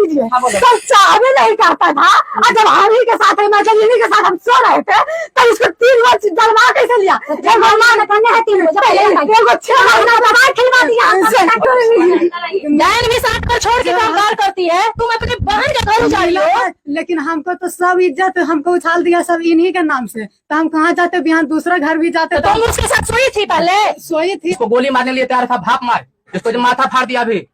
लीजिए, तो चाहवे नहीं करता था। और जब हम ही के साथ मैं जब इन्हीं के साथ हम सो रहे थे तो इसको 3 वर्ष डरवा कैसे लिया? खिलवा दिया। बहन भी साथ कर छोड़ के काम करती है, तुम अपनी बहन के घर जा रही हो। लेकिन हमको तो सब इज्जत हमको उछाल दिया सब इन्हीं के नाम से, तो हम कहाँ जाते? बिहान दूसरा घर भी जाते। तुम उसके साथ सोई थी? पहले सोई थी। इसको गोली मारने लिए तैयार था, भाप मार, इसको जो माथा फाड़ दिया अभी।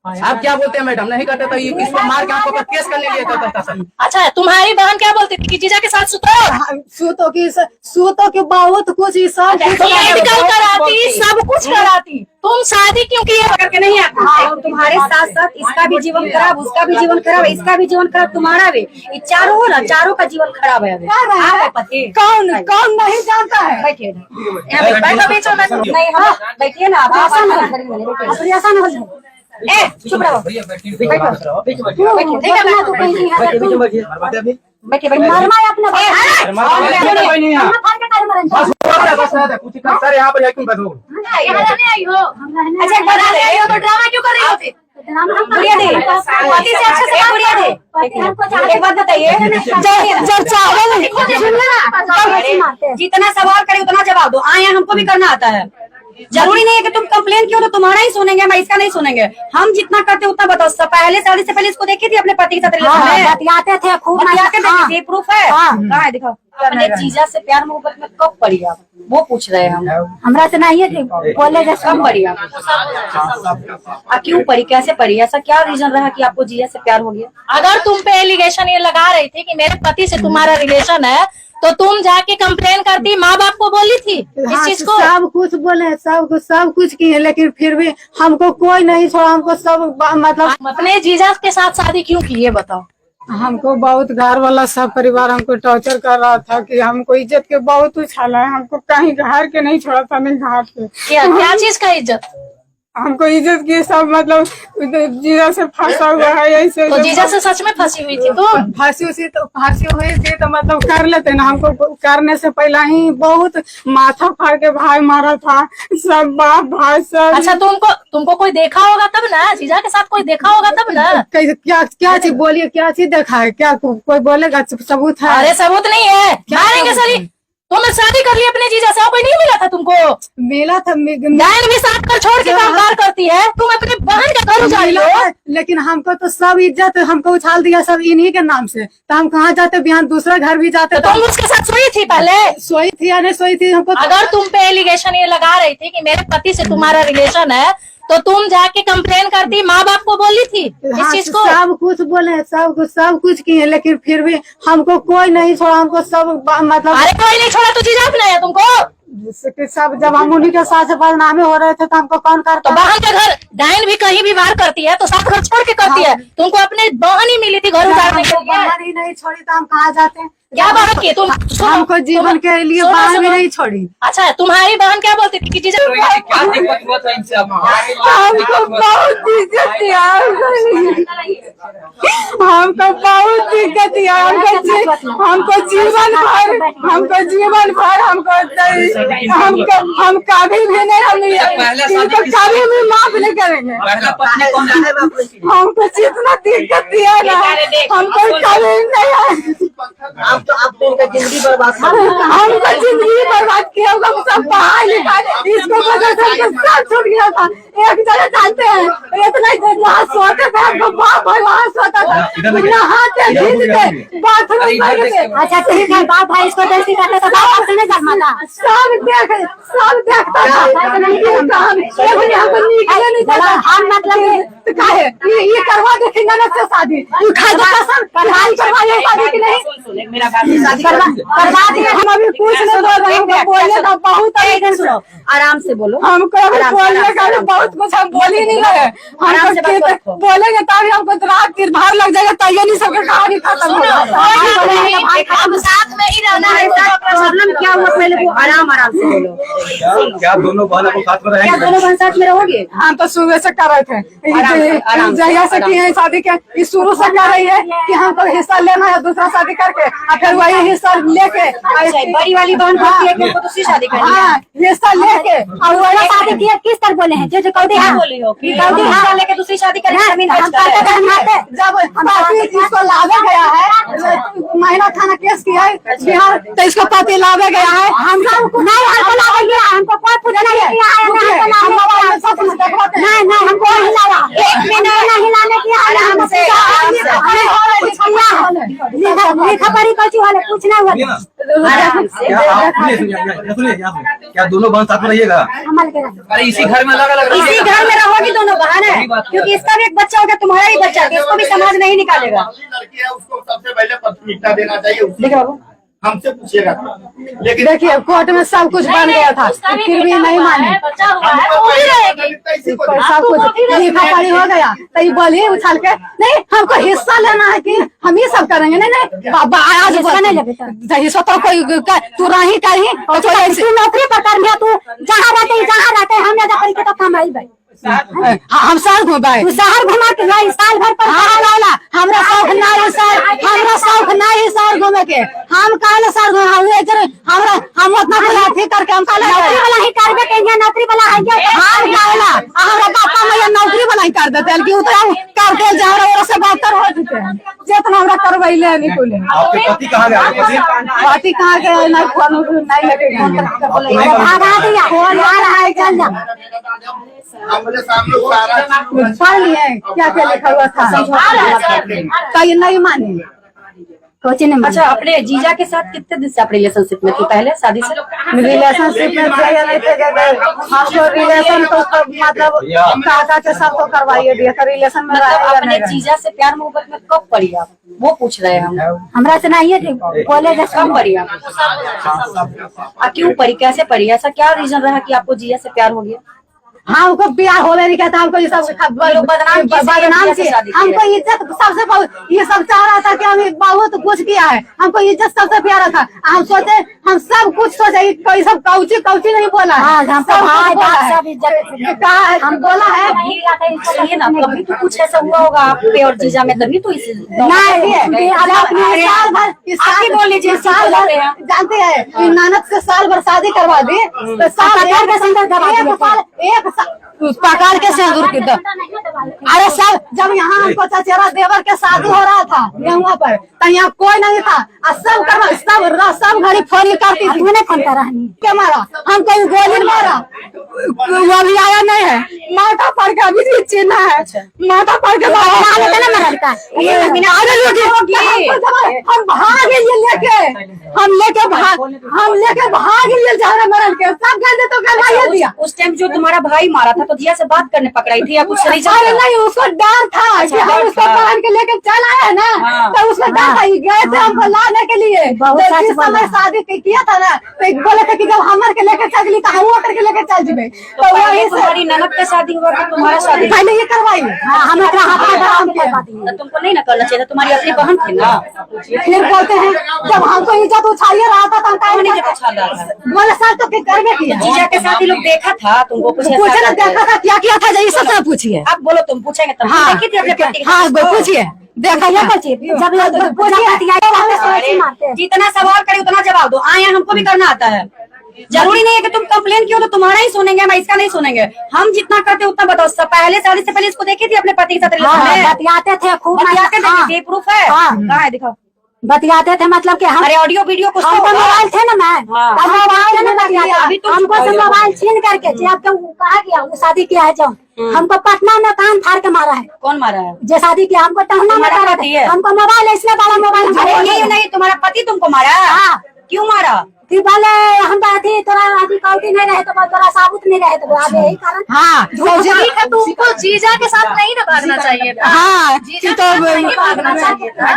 आप क्या बोलते हैं मैडम? नहीं करते तो इसको मार के आपको केस करने लिए करता सर। अच्छा, तुम्हारी बहन क्या बोलती थी कि जीजा के साथ सूतो की बहुत कुछ सब कराती, सब कुछ कराती। तुम शादी क्यों की करके नहीं आती? तुम्हारे साथ साथ इसका भी जीवन खराब, उसका भी जीवन खराब, इसका भी जीवन खराब, तुम्हारा भी। ये चारों हो ना, चारों का जीवन खराब है। पति कौन नहीं जानता है? बैठिए नहीं, हम बैठिए ना। चुप रहो, बैठिए। यहाँ पर ड्रामा क्यों कर रही हो? बुढ़िया दे, पति से अच्छे से बुढ़िया दे। एक बात बताइए, जितना सवाल करे उतना जवाब दो। आए हमको भी करना आता है। जरूरी नहीं है कि तुम कंप्लेन किया तो तुम्हारा ही सुनेंगे, मैं इसका नहीं सुनेंगे। हम जितना करते उतना बताओ। पहले शादी से पहले इसको देखी थी अपने पति के साथ बतियाते थे खूब, बतियाते प्रूफ है। कहाँ है दिखाओ। अपने जीजा से प्यार मोहब्बत में कब पड़ी आप? वो पूछ रहे हैं हम। हमरा से नहीं है बोले कब पड़ी आप? क्यों पड़ी, कैसे पड़ी? ऐसा क्या रीजन रहा कि आपको जीजा से प्यार हो गया? अगर तुम पे एलिगेशन ये लगा रही थी कि मेरे पति से तुम्हारा रिलेशन है, तो तुम जाके कंप्लेन करती, माँ बाप को बोली थी इस चीज को? सब कुछ बोले, सब कुछ किए, लेकिन फिर भी हमको कोई नहीं छोड़ा। हमको सब मतलब अपने जीजा के साथ शादी क्यों की ये बताओ? हमको बहुत घर वाला सब परिवार हमको टॉर्चर कर रहा था कि हमको इज्जत के बहुत उछाला है। हमको कहीं घर के नहीं छोड़ा था, नहीं घाट के। क्या चीज का इज्जत? हमको इज्जत की सब मतलब जीजा से फंसा हुआ है ऐसे। तो जीजा से सच में फंसी हुई थी? तो फांसी हुई थी तो मतलब कर लेते ना। हमको करने से पहले ही बहुत माथा फाड़ के भाई मारा था, सब बाप भाई सब। अच्छा, तुमको कोई देखा होगा तब ना? जीजा के साथ कोई देखा होगा तब ना? क्या चीज बोलिए, क्या चीज देखा है? क्या कोई बोलेगा? सबूत है? अरे सबूत नहीं है, मारेंगे सली। तुमने शादी कर ली अपने जीजा से, कोई नहीं मिला था तुमको? मिला था। बहन भी साथ कर छोड़ के काम करती है, तुम अपनी बहन के घर जा रही हो। लेकिन हमको तो सब इज्जत हमको उछाल दिया सब इन्हीं के नाम से, तो हम कहाँ जाते? बिहान दूसरा घर भी जाते। तुम उसके साथ सोई थी? पहले सोई थी या नहीं सोई थी? हमको अगर तुम पे एलिगेशन ये लगा रही थी कि मेरे पति से तुम्हारा रिलेशन है, तो तुम जाके कंप्लेन करती, माँ बाप को बोली थी इस चीज को? सब कुछ बोले, सब कुछ किए, लेकिन फिर भी हमको कोई नहीं छोड़ा। हमको सब मतलब अरे कोई नहीं छोड़ा तो जीजा अपना है तुमको? सब जब हम उन्हीं के साथ बदनामी हो रहे थे तो हमको कौन करता? तो बहन के घर डायन भी कहीं भी बाहर करती है तो साथ घर छोड़ के करती है। तुमको अपने बहन ही मिली थी घर उतारने के लिए। बहन ही नहीं छोड़ी तो हम कहाँ जाते? क्या बात की तुम? हमको जीवन के लिए बहन भी नहीं छोड़ी। अच्छा, तुम्हारी बहन क्या बोलती थी कि जीजा? क्या दिक्कत हुआ था इनसे? हमको बहुत दिक्कत दिया, हमको बहुत दिक्कत दिया। हमको जीवन भर हम कभी भी नहीं, कभी भी माफ नहीं करेंगे। हमको जितना दिक्कत दिया ना, हमको कभी नहीं। आपने इनका जिंदगी बर्बाद हमको जिंदगी बर्बाद किया होगा। सब पढ़ाई लिखाई इसको सब छूट गया था। एक जगह जानते हैं, इतना जहाँ सोते थे हमको बाप भाई वहाँ सोता था, नहाते भीगते बाथरूम में। अच्छा ठीक है, बाप भाई इसको देखते करते तो बाप अपने शर्मा था। सब देखता था, हमको निकले नहीं था। हम मतलब काहे ये करवा देखे ननद से शादी, खा दो कसम पढ़ाई करवा ये शादी की नहीं मेरा बात करवा दिया। हम अभी पूछ ले तो बोलने का बहुत सुनो, आराम से बोलो। हमको बोलने का बहुत कुछ हम बोल ही नहीं रहे। हमको बोलेंगे तभी हमको रात दिन बाहर लग जाएगा, तैयार नहीं सबका कहानी खत्म हो अब साथ में ही रहना है। प्रॉब्लम क्या हुआ पहले वो आराम से बोलो। क्या दोनों बहन को साथ में रहेंगे? क्या दोनों बहन साथ में रहोगे? हम तो सुबह से कर रहे थे, जगह से की है शादी के, शुरू से कर रही है कि हमको हिस्सा लेना है दूसरा शादी करके। और फिर वही हिस्सा लेके अच्छा, बड़ी वाली बहन बोलती है कि उनको दूसरी शादी करनी है। हाँ हिस्सा लेके और वही शादी किया किस तरह बोले हैं जो कौड़ी क्या है बोली हो कि हिस्सा लेके दूसरी शादी करनी है, जमीन हम बेच कर? जब पति इसको लावे गया है, महिला थाना केस किया है बिहार, तो इसको पति लावे गया है। हम नहीं हमको लावे गया, हमको कोई पूछना नहीं किया है, नहीं नहीं हमको हिलाया, एक मिनट नहीं हिलाने किया है, आराम से लिखा पढ़ी कौची वाले पूछना हुआ आराम से। क्या दोनों बहन साथ में रहिएगा? हमारे के अरे इसी घर में अलग अलग इसी घर में रहोगी दोनों बहन है, क्योंकि इसका भी एक बच्चा होगा, तुम्हारा भी बच्चा है, इसको भी समाज नहीं निकालेगा। लड़की है उसको सबसे पहले प्राथमिकता देना चाहिए, देखिए बाबू हमसे पूछिएगा। लेकिन देखिए कोर्ट में सब कुछ बन गया था, फिर भी नहीं माने। बच्चा हुआ है वो भी रहेगी। सब कुछ लिखा पढ़ी हो गया, तो ये बोली उछाल के नहीं हमको हिस्सा लेना है कि हम ही सब करेंगे। नहीं नहीं बाबा आज नहीं लेते हिस्सा तो कोई तू रही कहीं तू नौकरी पर कर लिया, तू जहाँ रहते हम ज्यादा करके तो कमाई भाई हम साल घुमाए, तू शहर घुमा के भाई साल भर पर हमरा शौक नहीं सर, हमरा शौक नहीं सर घूमे के, हम काले सर हमरा हम उतना बोला अथी करके हम काले नौकरी वाला ही करबे कहेंगे, नौकरी वाला है हम काला हमरा पापा मैया नौकरी वाला ही कर देते कि उतना करते जहरा से बहत्तर हो चुके हैं, जितना हमरा करवैले नहीं कोई आपके पति कहाँ गए? पार्टी कहाँ के नहीं फोन नहीं लेके भागा दिया फोन आ रहा है, चल जा हमारे सामने सारा पढ़ लिए क्या क्या लिखा हुआ था, तो ये नहीं माने। कोची नहीं अच्छा, अपने जीजा के साथ कितने दिन से आप रिलेशनशिप में थी पहले शादी से? रिलेशनशिप में हमको रिलेशन तो मतलब काका के साथ तो करवाइए दिया था, रिलेशन में मतलब रहेगा अपने नहीं। जीजा से प्यार मोहब्बत में कब पड़ी आप, वो पूछ रहे हैं हम। हमरा से नहीं है बोले कब पड़ी आप? क्यों पड़ी, कैसे पड़ी, ऐसा क्या रीजन रहा कि आपको जीजा से प्यार हो गया? हाँ हमको प्यार होने नहीं कहता, हमको ये सब बदनाम किए, हमको इज्जत सबसे ये सब चाह रहा था कि हम बहुत कुछ किया है, हमको इज्जत सबसे प्यारा था। हम सोचे हम सब कुछ सोचे कोई सब कौची नहीं बोला है, हम सब भाई बोला बाप है। सब इज्जत कहा है, हम बोला है सुनिए ना, कभी तो कुछ ऐसा हुआ होगा आप पे और जीजा में, तभी तो इस साल बोल लीजिए, साल भर जानते हैं नानक से साल भर शादी करवा दी, तो साल एक पकड़ के सिंदूर की अरे सब जब यहाँ हमको चचेरा देवर के शादी हो रहा था यहाँ पर, तो यहाँ कोई नहीं था, सब घड़ी फोन करती थी, तूने फोन करा क्या मारा हमको गोली मारा, वो भी आया नहीं है, माथा पड़ के अभी भी चिन्ह है, माथा पड़ के हम भाग लेके हम लेके भाग लिए जहरा मरल के, सब गए तो करवाइए दिया। उस टाइम जो तुम्हारा भाई मारा था तो जिया से बात करने पकड़ाई थी या कुछ सही अरे नहीं उसको डर था कि हम उसको पकड़ के लेके चल आए ना, तो उसको डर था, गए थे हमको लाने के लिए। जिस समय शादी किया था ना, तो बोले थे कि जब हमर के लेके चली तो हम होकर के लेके चल जीबे, तो वही से तुम्हारी ननद का शादी हुआ तो तुम्हारा शादी पहले ये करवाइए। हम तुमको नहीं ना करना चाहिए, तुम्हारी अपनी बहन थी ना। फिर बोलते हैं जब हमको इज्जत उछालिए रहा था तो हम कौन नहीं इज्जत उछाल रहा था? बोले सर तो करवे किया, जीजा के साथ ही लोग देखा था तुमको, कुछ ऐसा पूछे ना करते? देखा था क्या किया था, जैसे सब पूछिए। आप बोलो, तुम पूछेंगे तब। हाँ देखी थी अपने पति के हाँ साथ उसको? पूछिए, देखा ये जितना सवाल करे उतना जवाब दो। आए हमको भी करना आता है, जरूरी नहीं है कि तुम कंप्लेन किया तो तुम्हारा ही सुनेंगे, हम इसका नहीं सुनेंगे। हम जितना करते उतना बताओ। पहले शादी से पहले इसको देखी थी अपने पति के साथ बतियाते थे खूब, बतियाते, प्रूफ है? कहाँ है दिखाओ। बतियाते थे मतलब कि हम अरे ऑडियो वीडियो कुछ तो हमको होगा। मोबाइल थे ना मैं, हाँ। तब मोबाइल में बतियाते, अभी तो हमको से मोबाइल छीन करके जब तो कहा गया वो शादी किया है, जो हमको पटना में कान फाड़ के मारा है। कौन मारा है? जो शादी किया हमको टहना में तुम्हारा मारा पति है, है? हमको मोबाइल इसलिए वाला मोबाइल अरे ये नहीं, तुम्हारा पति तुमको मारा? हाँ। क्यों मारा? फिर बोले हम थी तोरा अभी कौटी नहीं रहे तो तोरा साबुत नहीं रहे तो आगे यही कारण। हाँ ठीक है, तुमको जीजा के साथ नहीं ना भागना चाहिए था। हाँ जीजा के साथ नहीं भागना चाहिए था।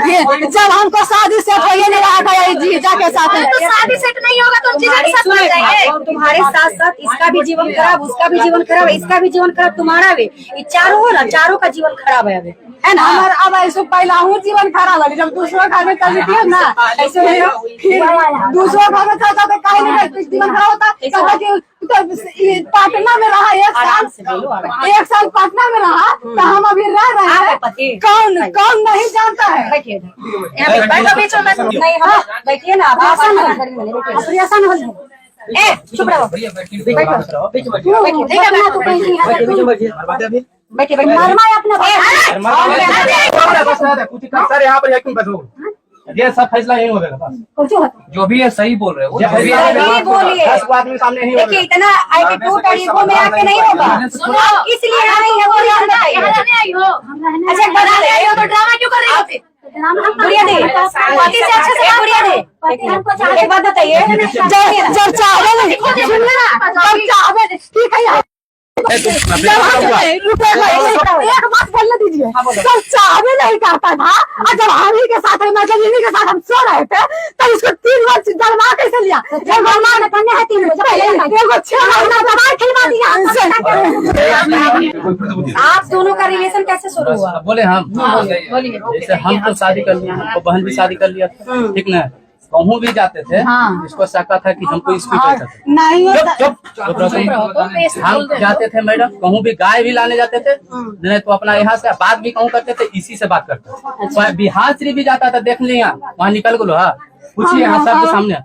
जब हमको शादी सेट हो ही नहीं रहा था ये जीजा के साथ, तो शादी सेट नहीं होगा तो जीजा के साथ भाग जाएंगे। तुम्हारे साथ साथ इसका भी जीवन खराब, उसका भी जीवन खराब, इसका भी जीवन खराब, तुम्हारा भी, ये चारों हो ना, चारों का जीवन खराब है अभी, है ना? हमारा अब ऐसे पहला हूँ जीवन खराब है, जब दूसरों घर में चलती है ना, ऐसे फिर दूसरों घर में कहता था काहे नहीं जीवन खराब होता, कहता कि तो पटना में रहा आराम से बोलो, आराम। 1 साल पटना में रहा, तो हम अभी रह रहे आपके हैं। पति? कौन नहीं जानता है। बैठिए यहाँ पे, बैठो बीच में, नहीं हम बैठिए ना, आप आसान हो बैठिए, आसान हो जाए। ए चुप रहो, भैया बैठिए, बैठो बैठिए। बैठिए, ठीक है तो कहीं नहीं है। बैठिए बैठिए मरमा है अपना सर यहाँ पर क्यों बैठो? ये सब फैसला यही होगा बस। कुछ होता जो भी है सही बोल रहे हो, सही बोलिए। 10 को आदमी सामने नहीं देखिए इतना एटीट्यूड और ईगो में आके नहीं होगा। आप किस लिए आई है वो यहाँ बताइए। अच्छा एक बात बताइए, तो ड्रामा क्यों कर रही हो? गुड़िया दे, पति से अच्छे से गुड़िया दे। एक बात बताइए, जब चाहे जब चाहे ठीक है एक बात बोलने दीजिए। जब चाहे नहीं करता था और जब हम ही के साथ मतलब इन्हीं के साथ हम सो रहे थे तब इसको 3 बार दरबार कैसे लिया? करने है 3 बजे 6 महीना दरबार खिलवा दिया। आप दोनों का रिलेशन कैसे शुरू हुआ? बोले हम बोलिए। जैसे हम तो शादी कर लिया, हमको बहन भी शादी कर लिया, ठीक ना? कहूँ भी जाते थे, इसको शका था कि हमको इसकी पैसा था। नहीं हम जाते थे मैडम, कहूँ भी गाय भी लाने जाते थे, नहीं तो अपना यहाँ से बात भी कहूँ करते थे, इसी से बात करते थे। बिहार से भी जाता था, देख लिया वहाँ निकल गलो। हाँ पूछिए यहाँ सबके सामने।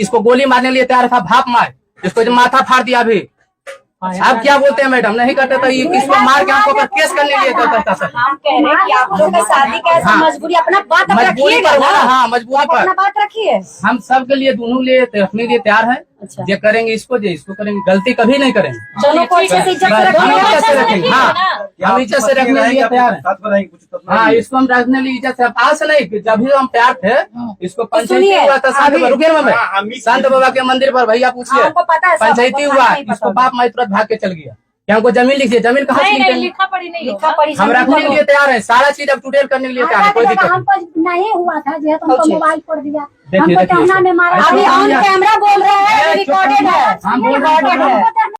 इसको गोली मारने लिए तैयार था, भाप मार, इसको माथा फाड़ दिया अभी। आप क्या बोलते हैं मैडम? नहीं करते तो इसको मार के आपको केस करने के लिए करता था। हम कह रहे हैं कि आप लोग का शादी का ऐसा मजबूरी, अपना बात आप मजबूरी रखिएगा पर ना। होना, हाँ मजबूरी आप अपना पर बात रखिए। हम सब के लिए, दोनों लिए रखने के लिए तैयार है। अच्छा। ये करेंगे इसको, जो इसको करेंगे, गलती कभी नहीं करेंगे। दोनों को अच्छे से इज्जत से हम रखिएगा। इज्जत से रखेंगे, हाँ हम इज्जत से रखने के लिए तैयार है। हाँ इसको हम रखने के लिए इज्जत से, आज से नहीं, जब भी हम तैयार थे इसको पंचायती हुआ था, रुके मैं संत बाबा के मंदिर पर, भैया पूछिए हमको पता है, सब पंचायती हमको हुआ, नहीं पता इसको बाप माई तुरंत भाग के चल गया कि हमको जमीन लिखिए। जमीन कहाँ से नहीं लिखेंगे? लिखा पढ़ी नहीं लिखा होगा। पढ़ी हम रखने के लिए तैयार है, सारा चीज अब टूटेल करने के लिए तैयार है, कोई दिक्कत नहीं। हमको नहीं हुआ था जो तुमको मोबाइल फोड़ दिया, देखिए, हमको देखिए, टहना में मारा। ऐसे अभी ऑन नहीं है। कैमरा बोल रहे हैं, रिकॉर्डेड है, हम बोल रहे हैं। रिकॉर्डेड है।